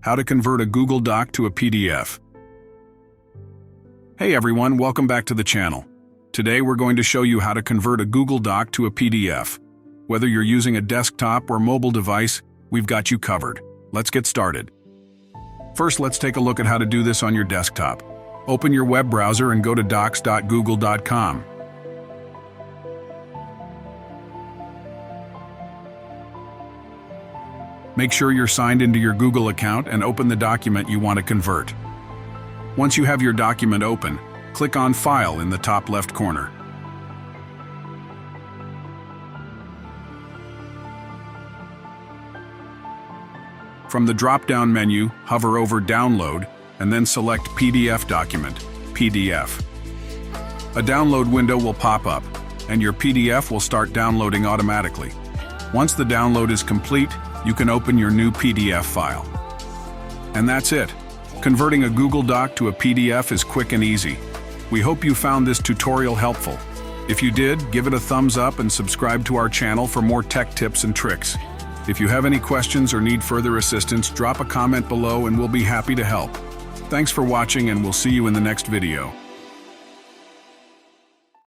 How to convert a Google Doc to a PDF. Hey everyone, welcome back to the channel. Today we're going to show you how to convert a Google Doc to a PDF. Whether you're using a desktop or mobile device, we've got you covered. Let's get started. First, let's take a look at how to do this on your desktop. Open your web browser and go to docs.google.com. Make sure you're signed into your Google account and open the document you want to convert. Once you have your document open, click on File in the top left corner. From the drop-down menu, hover over Download and then select PDF Document, PDF. A download window will pop up, and your PDF will start downloading automatically. Once the download is complete, you can open your new PDF file. And that's it. Converting a Google Doc to a PDF is quick and easy. We hope you found this tutorial helpful. If you did, give it a thumbs up and subscribe to our channel for more tech tips and tricks. If you have any questions or need further assistance, drop a comment below and we'll be happy to help. Thanks for watching, and we'll see you in the next video.